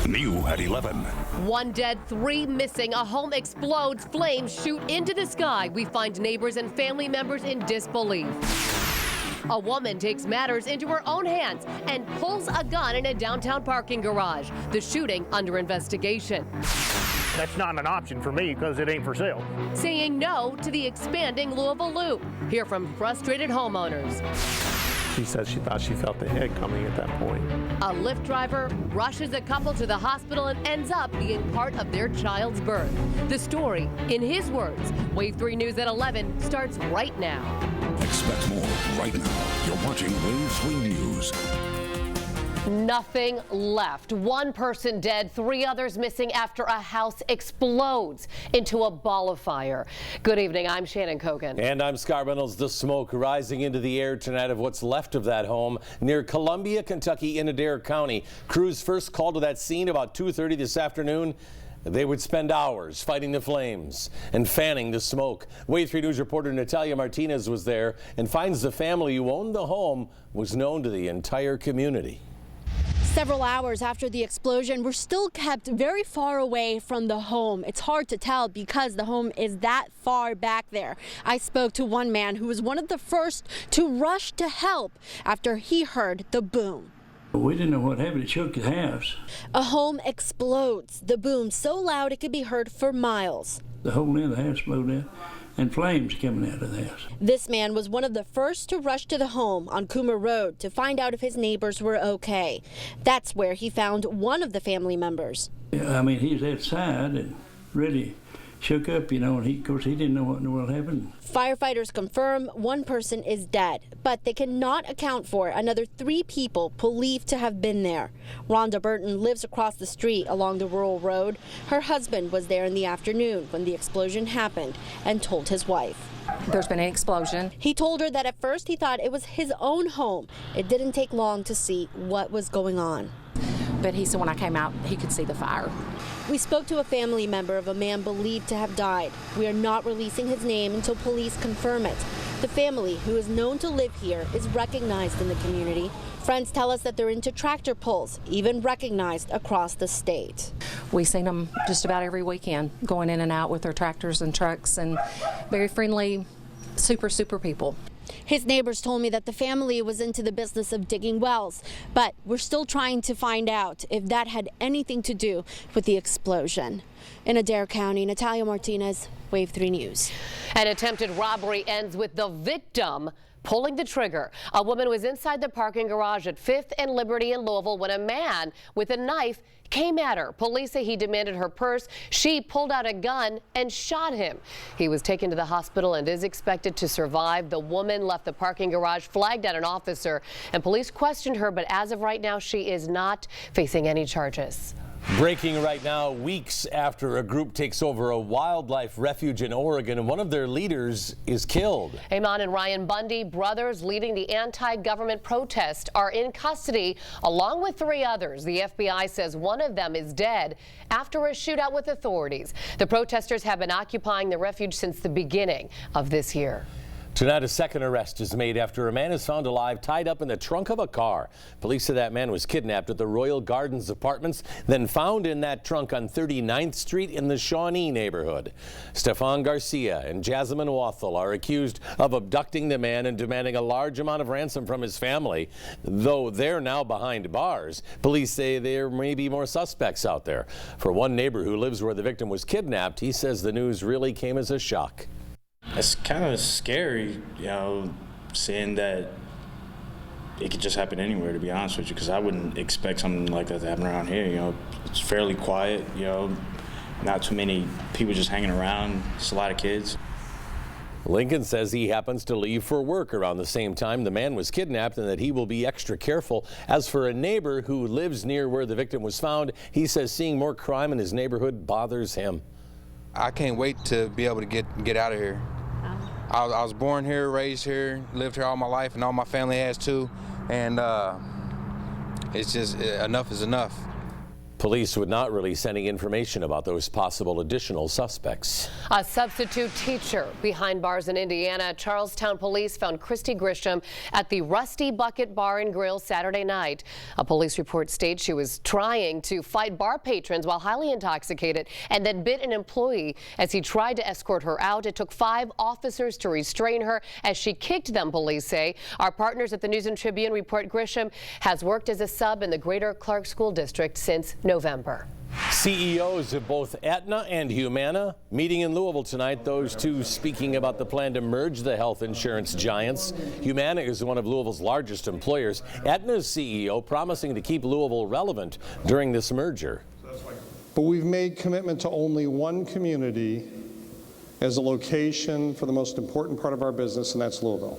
New at 11. 1 dead, 3 missing. A home explodes. Flames shoot into the sky. We find neighbors and family members in disbelief. A woman takes matters into her own hands and pulls a gun in a downtown parking garage. The shooting under investigation. That's not an option for me because it ain't for sale. Saying no to the expanding Louisville Loop. Hear from frustrated homeowners. She said she thought she felt the hit coming at that point. A Lyft driver rushes a couple to the hospital and ends up being part of their child's birth. The story, in his words. Wave 3 News at 11 starts right now. Expect more right now. You're watching Wave 3 News. Nothing left. 1 person dead, 3 others missing after a house explodes into a ball of fire. Good evening, I'm Shannon Kogan. And I'm Scott Reynolds. The smoke rising into the air tonight of what's left of that home near Columbia, Kentucky in Adair County. Crews first called to that scene about 2:30 this afternoon. They would spend hours fighting the flames and fanning the smoke. Wave 3 News reporter Natalia Martinez was there and finds the family who owned the home was known to the entire community. Several hours after the explosion, we're still kept very far away from the home. It's hard to tell because the home is that far back there. I spoke to one man who was one of the first to rush to help after he heard the boom. We didn't know what happened. It shook the house. A home explodes. The boom so loud it could be heard for miles. The whole end of the house blew down and flames coming out of the house. This man was one of the first to rush to the home on Coomer Road to find out if his neighbors were okay. That's where he found one of the family members. I mean, he was outside and really shook up, you know, and of course he didn't know what in the world happened. Firefighters confirm 1 person is dead, but they cannot account for another 3 people believed to have been there. Rhonda Burton lives across the street along the rural road. Her husband was there in the afternoon when the explosion happened and told his wife. There's been an explosion. He told her that at first he thought it was his own home. It didn't take long to see what was going on. But he said when I came out, he could see the fire. We spoke to a family member of a man believed to have died. We are not releasing his name until police confirm it. The family, who is known to live here, is recognized in the community. Friends tell us that they're into tractor pulls, even recognized across the state. We've seen them just about every weekend, going in and out with their tractors and trucks, and very friendly, super people. His neighbors told me that the family was into the business of digging wells, but we're still trying to find out if that had anything to do with the explosion. In Adair County, Natalia Martinez, Wave 3 News. An attempted robbery ends with the victim pulling the trigger. A woman was inside the parking garage at 5th and Liberty in Louisville when a man with a knife came at her. Police say he demanded her purse. She pulled out a gun and shot him. He was taken to the hospital and is expected to survive. The woman left the parking garage, flagged at an officer, and police questioned her, but as of right now, she is not facing any charges. Breaking right now, weeks after a group takes over a wildlife refuge in Oregon, and one of their leaders is killed. Amon and Ryan Bundy, brothers leading the anti-government protest, are in custody along with 3 others. The FBI says one of them is dead after a shootout with authorities. The protesters have been occupying the refuge since the beginning of this year. Tonight, a second arrest is made after a man is found alive tied up in the trunk of a car. Police say that man was kidnapped at the Royal Gardens Apartments, then found in that trunk on 39th Street in the Shawnee neighborhood. Stefan Garcia and Jasmine Wathel are accused of abducting the man and demanding a large amount of ransom from his family. Though they're now behind bars, police say there may be more suspects out there. For one neighbor who lives where the victim was kidnapped, he says the news really came as a shock. It's kind of scary, you know, seeing that it could just happen anywhere, to be honest with you, because I wouldn't expect something like that to happen around here. You know, it's fairly quiet, you know, not too many people just hanging around, just a lot of kids. Lincoln says he happens to leave for work around the same time the man was kidnapped and that he will be extra careful. As for a neighbor who lives near where the victim was found, he says seeing more crime in his neighborhood bothers him. I can't wait to be able to get out of here. I was born here, raised here, lived here all my life, and all my family has too. And it's just enough is enough. Police would not release any information about those possible additional suspects. A substitute teacher behind bars in Indiana. Charlestown police found Christy Grisham at the Rusty Bucket Bar and Grill Saturday night. A police report states she was trying to fight bar patrons while highly intoxicated and then bit an employee as he tried to escort her out. It took 5 officers to restrain her as she kicked them, police say. Our partners at the News and Tribune report Grisham has worked as a sub in the Greater Clark School District since November. CEOs of both Aetna and Humana meeting in Louisville tonight, those two speaking about the plan to merge the health insurance giants. Humana is one of Louisville's largest employers. Aetna's CEO promising to keep Louisville relevant during this merger. But we've made commitment to only one community as a location for the most important part of our business, and that's Louisville.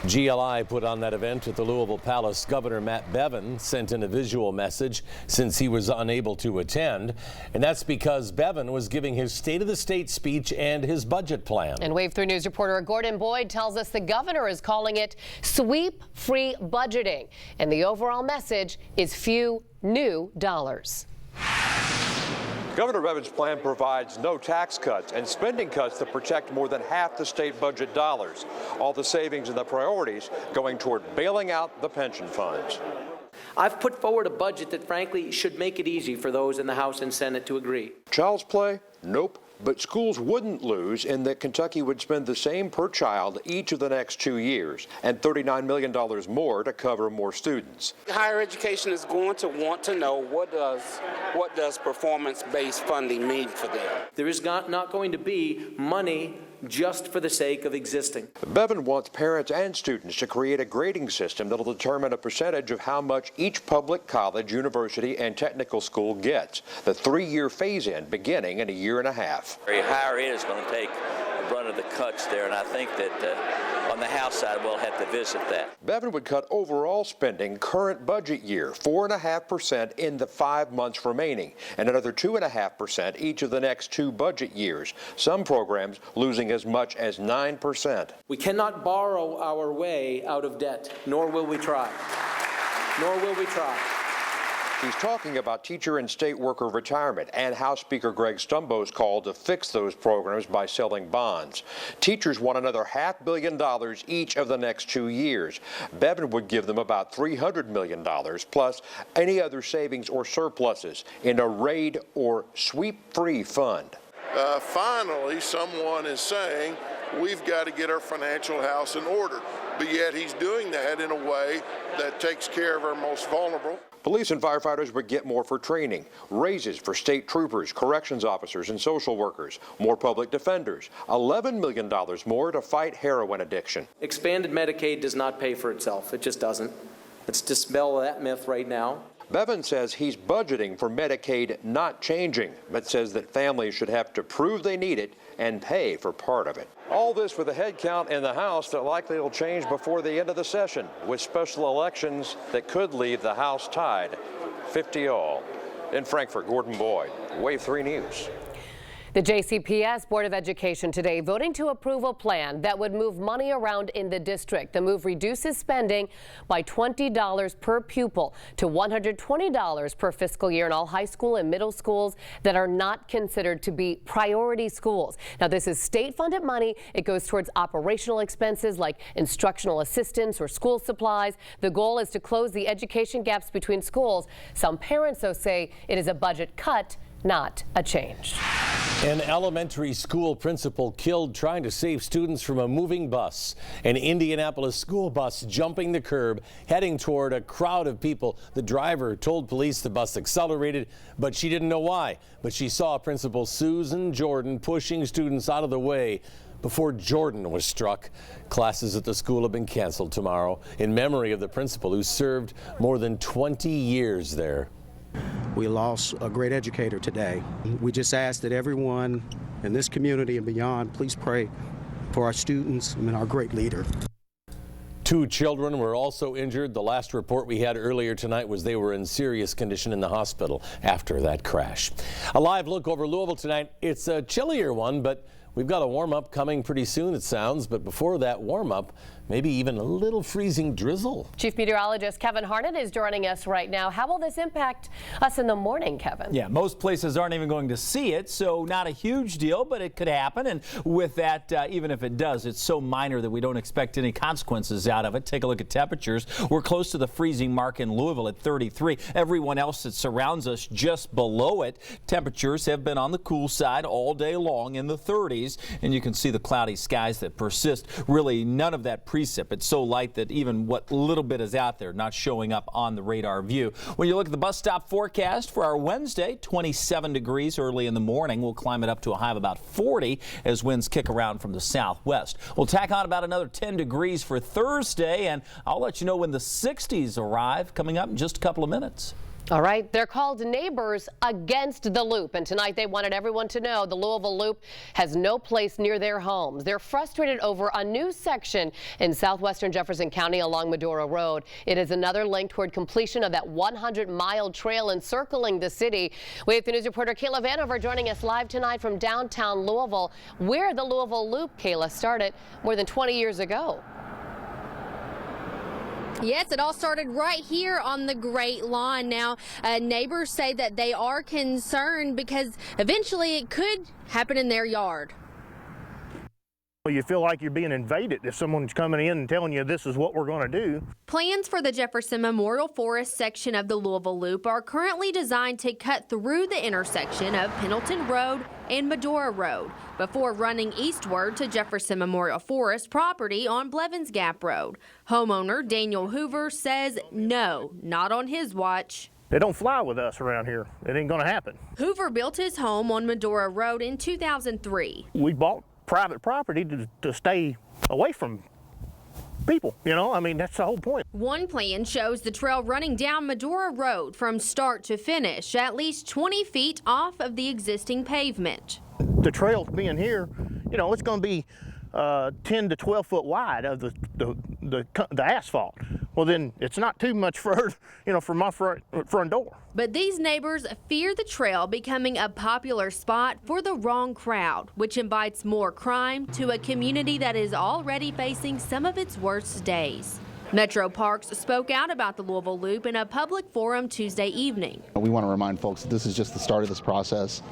GLI put on that event at the Louisville Palace. Governor Matt Bevin sent in a visual message since he was unable to attend. And that's because Bevin was giving his State of the State speech and his budget plan. And Wave 3 News reporter Gordon Boyd tells us the governor is calling it sweep-free budgeting. And the overall message is few new dollars. Governor Bevin's plan provides no tax cuts and spending cuts that protect more than half the state budget dollars. All the savings and the priorities going toward bailing out the pension funds. I've put forward a budget that frankly should make it easy for those in the House and Senate to agree. Child's play? Nope. But schools wouldn't lose in that Kentucky would spend the same per child each of the next 2 years and $39 million more to cover more students. Higher education is going to want to know what does performance-based funding mean for them. There is not going to be money just for the sake of existing. Bevin wants parents and students to create a grading system that'll determine a percentage of how much each public college, university, and technical school gets. The 3-year phase-in beginning in a year and a half. Higher ed is going to take the brunt of the cuts there, and I think that on the House side we'll have to visit that. Bevin would cut overall spending current budget year 4.5% in the 5 months remaining, and another 2.5% each of the next 2 budget years. Some programs losing as much as 9%. We cannot borrow our way out of debt, nor will we try. Nor will we try. He's talking about teacher and state worker retirement and House Speaker Greg Stumbo's call to fix those programs by selling bonds. Teachers want another $500 million each of the next 2 years. Bevin would give them about $300 million plus any other savings or surpluses in a raid or sweep-free fund. Finally, someone is saying we've got to get our financial house in order, but yet he's doing that in a way that takes care of our most vulnerable. Police and firefighters would get more for training, raises for state troopers, corrections officers, and social workers, more public defenders, $11 million more to fight heroin addiction. Expanded Medicaid does not pay for itself. It just doesn't. Let's dispel that myth right now. Bevin says he's budgeting for Medicaid not changing, but says that families should have to prove they need it and pay for part of it. All this with a head count in the House that likely will change before the end of the session, with special elections that could leave the House tied 50-all. In Frankfort, Gordon Boyd, Wave 3 News. The JCPS Board of Education today voting to approve a plan that would move money around in the district. The move reduces spending by $20 per pupil to $120 per fiscal year in all high school and middle schools that are not considered to be priority schools. Now, this is state-funded money. It goes towards operational expenses like instructional assistance or school supplies. The goal is to close the education gaps between schools. Some parents, though, say it is a budget cut, not a change. An elementary school principal killed trying to save students from a moving bus. An Indianapolis school bus jumping the curb, heading toward a crowd of people. The driver told police the bus accelerated, but she didn't know why. But she saw Principal Susan Jordan pushing students out of the way before Jordan was struck. Classes at the school have been canceled tomorrow in memory of the principal who served more than 20 years there. We lost a great educator today. We just ask that everyone in this community and beyond, please pray for our students and our great leader. 2 children were also injured. The last report we had earlier tonight was they were in serious condition in the hospital after that crash. A live look over Louisville tonight. It's a chillier one, but we've got a warm-up coming pretty soon, it sounds. But before that warm-up, maybe even a little freezing drizzle. Chief Meteorologist Kevin Harnett is joining us right now. How will this impact us in the morning, Kevin? Yeah, most places aren't even going to see it, so not a huge deal, but it could happen. And with that, even if it does, it's so minor that we don't expect any consequences out of it. Take a look at temperatures. We're close to the freezing mark in Louisville at 33. Everyone else that surrounds us just below it. Temperatures have been on the cool side all day long in the 30s, and you can see the cloudy skies that persist. Really none of that precip. It's so light that even what little bit is out there not showing up on the radar view. When you look at the bus stop forecast for our Wednesday, 27 degrees early in the morning. We'll climb it up to a high of about 40 as winds kick around from the southwest. We'll tack on about another 10 degrees for Thursday, and I'll let you know when the 60s arrive coming up in just a couple of minutes. All right, they're called Neighbors Against the Loop, and tonight they wanted everyone to know the Louisville Loop has no place near their homes. They're frustrated over a new section in southwestern Jefferson County along Medora Road. It is another link toward completion of that 100-mile trail encircling the city. Wave 3 News reporter Kayla Vanover joining us live tonight from downtown Louisville, where the Louisville Loop, Kayla, started more than 20 years ago. Yes, it all started right here on the Great Lawn. Now, neighbors say that they are concerned because eventually it could happen in their yard. You feel like you're being invaded if someone's coming in and telling you this is what we're going to do. Plans for the Jefferson Memorial Forest section of the Louisville Loop are currently designed to cut through the intersection of Pendleton Road and Medora Road before running eastward to Jefferson Memorial Forest property on Blevins Gap Road. Homeowner Daniel Hoover says no, not on his watch. They don't fly with us around here. It ain't going to happen. Hoover built his home on Medora Road in 2003. We bought private property to stay away from people, you know? I mean, that's the whole point. One plan shows the trail running down Medora Road from start to finish, at least 20 feet off of the existing pavement. The trail being here, you know, it's going to be 10 to 12 foot wide of the asphalt. Well, then it's not too much further, you know, from my front door. But these neighbors fear the trail becoming a popular spot for the wrong crowd, which invites more crime to a community that is already facing some of its worst days. Metro Parks spoke out about the Louisville Loop in a public forum Tuesday evening. We want to remind folks that this is just the start of this process.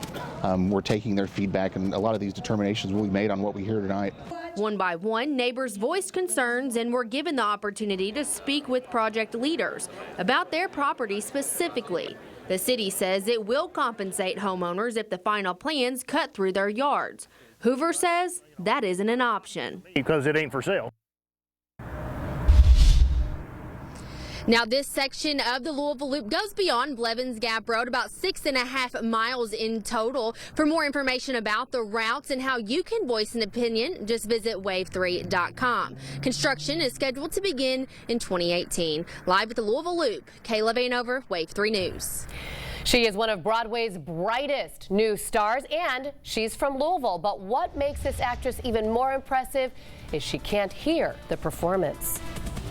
We're taking their feedback, and a lot of these determinations will be made on what we hear tonight. One by one, neighbors voiced concerns and were given the opportunity to speak with project leaders about their property specifically. The city says it will compensate homeowners if the final plans cut through their yards. Hoover says that isn't an option. Because it ain't for sale. Now, this section of the Louisville Loop goes beyond Blevins Gap Road, about 6.5 miles in total. For more information about the routes and how you can voice an opinion, just visit wave3.com. Construction is scheduled to begin in 2018. Live at the Louisville Loop, Kayla Vanover, Wave 3 News. She is one of Broadway's brightest new stars, and she's from Louisville. But what makes this actress even more impressive is she can't hear the performance.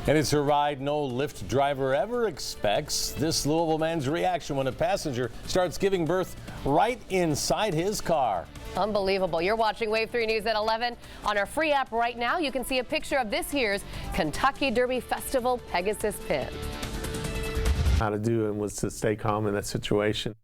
And it's a ride no Lyft driver ever expects. This Louisville man's reaction when a passenger starts giving birth right inside his car. Unbelievable. You're watching Wave 3 News at 11. On our free app right now, you can see a picture of this year's Kentucky Derby Festival Pegasus pin. How to do it was to stay calm in that situation.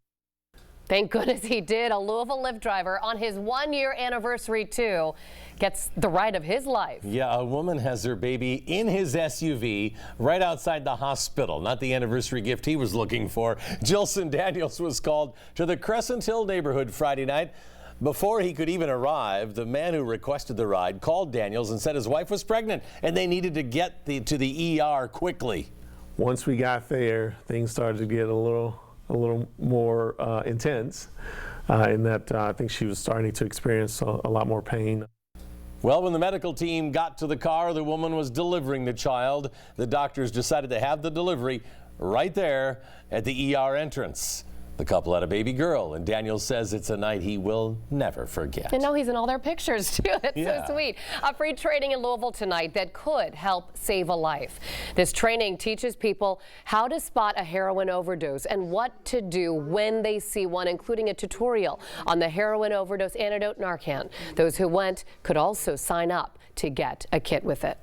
Thank goodness he did. A Louisville Lyft driver on his 1-year anniversary, too, gets the ride of his life. Yeah, a woman has her baby in his SUV right outside the hospital. Not the anniversary gift he was looking for. Jilson Daniels was called to the Crescent Hill neighborhood Friday night. Before he could even arrive, the man who requested the ride called Daniels and said his wife was pregnant and they needed to get to the ER quickly. Once we got there, things started to get a little more intense in that I think she was starting to experience a lot more pain. Well, when the medical team got to the car, the woman was delivering the child. The doctors decided to have the delivery right there at the ER entrance. The couple had a baby girl, and Daniel says it's a night he will never forget. And now he's in all their pictures, too. That's Yeah. so sweet. A free training in Louisville tonight that could help save a life. This training teaches people how to spot a heroin overdose and what to do when they see one, including a tutorial on the heroin overdose antidote Narcan. Those who went could also sign up to get a kit with it.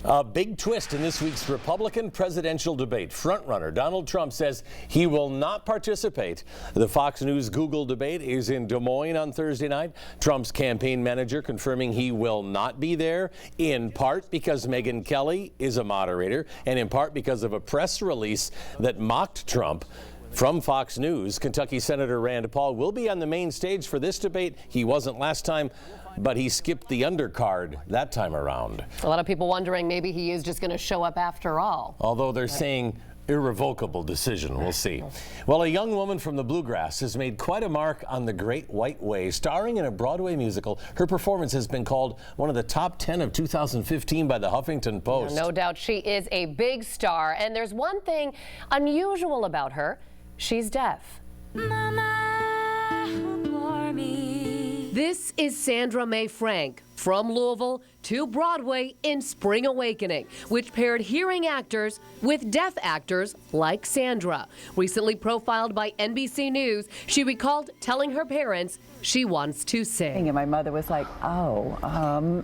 A big twist in this week's Republican presidential debate. Frontrunner Donald Trump says he will not participate. The Fox News Google debate is in Des Moines on Thursday night. Trump's campaign manager confirming he will not be there, in part because Megyn Kelly is a moderator, and in part because of a press release that mocked Trump. From Fox News, Kentucky Senator Rand Paul will be on the main stage for this debate. He wasn't last time, but he skipped the undercard that time around. A lot of people wondering maybe he is just going to show up after all. Although they're saying irrevocable decision. We'll see. Well, a young woman from the Bluegrass has made quite a mark on the Great White Way. Starring in a Broadway musical, her performance has been called one of the top 10 of 2015 by the Huffington Post. No doubt she is a big star, and there's one thing unusual about her. She's deaf. Mama, who bore me. This is Sandra Mae Frank, from Louisville to Broadway in Spring Awakening, which paired hearing actors with deaf actors like Sandra. Recently profiled by NBC News, she recalled telling her parents she wants to sing. And my mother was like,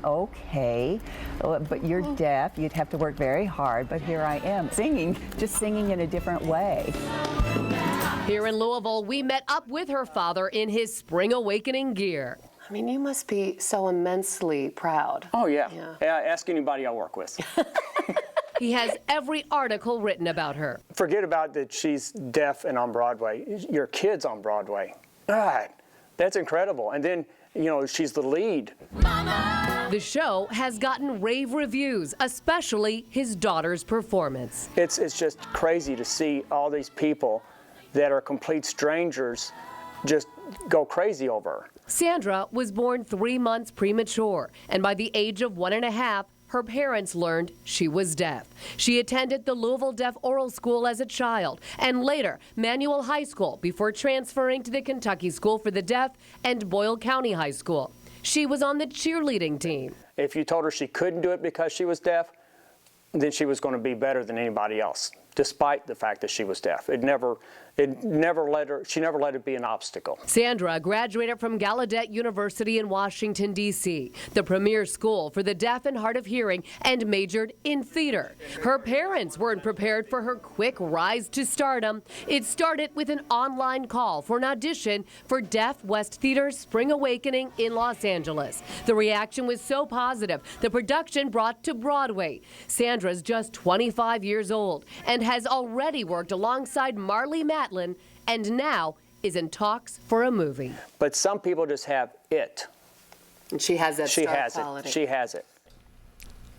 okay, but you're deaf. You'd have to work very hard, but here I am singing, just singing in a different way. Here in Louisville, we met up with her father in his Spring Awakening gear. I mean, you must be so immensely proud. Oh, yeah. Ask anybody I work with. He has every article written about her. Forget about that she's deaf and on Broadway. Your kid's on Broadway. God, that's incredible. And then, you know, she's the lead. The show has gotten rave reviews, especially his daughter's performance. It's just crazy to see all these people that are complete strangers just go crazy over her. Sandra was born 3 months premature, and by the age of 1.5, her parents learned she was deaf. She attended the Louisville Deaf Oral School as a child, and later Manual High School before transferring to the Kentucky School for the Deaf and Boyle County High School. She was on the cheerleading team. If you told her she couldn't do it because she was deaf, then she was going to be better than anybody else, despite the fact that she was deaf. She never let it be an obstacle. Sandra graduated from Gallaudet University in Washington, D.C., the premier school for the deaf and hard of hearing, and majored in theater. Her parents weren't prepared for her quick rise to stardom. It started with an online call for an audition for Deaf West Theater's Spring Awakening in Los Angeles. The reaction was so positive, the production brought to Broadway. Sandra's just 25 years old and has already worked alongside Marlee Matlin and now is in talks for a movie. But some people just have it. And she has that star quality. She has it.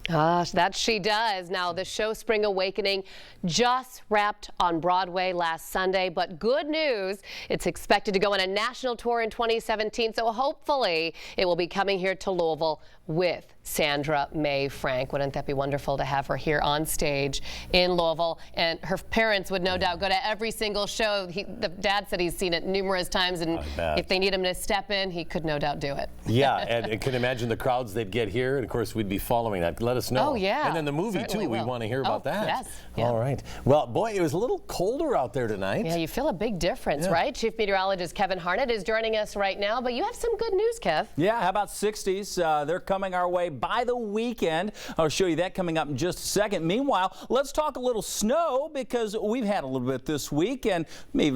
Gosh, that she does. Now, the show Spring Awakening just wrapped on Broadway last Sunday, but good news, it's expected to go on a national tour in 2017, so hopefully it will be coming here to Louisville with Sandra Mae Frank. Wouldn't that be wonderful to have her here on stage in Louisville? And her parents would no doubt go to every single show. The dad said he's seen it numerous times, and if they need him to step in, he could no doubt do it. Yeah, and can imagine the crowds they'd get here, and of course we'd be following that. Let us know. Oh, yeah. And then the movie, Certainly too. We want to hear about that. Yes. Yeah. All right. Well, boy, it was a little colder out there tonight. Yeah, you feel a big difference, right? Chief Meteorologist Kevin Harnett is joining us right now, but you have some good news, Kev. Yeah, how about 60s? They're coming our way by the weekend. I'll show you that coming up in just a second. Meanwhile, let's talk a little snow because we've had a little bit this week and maybe even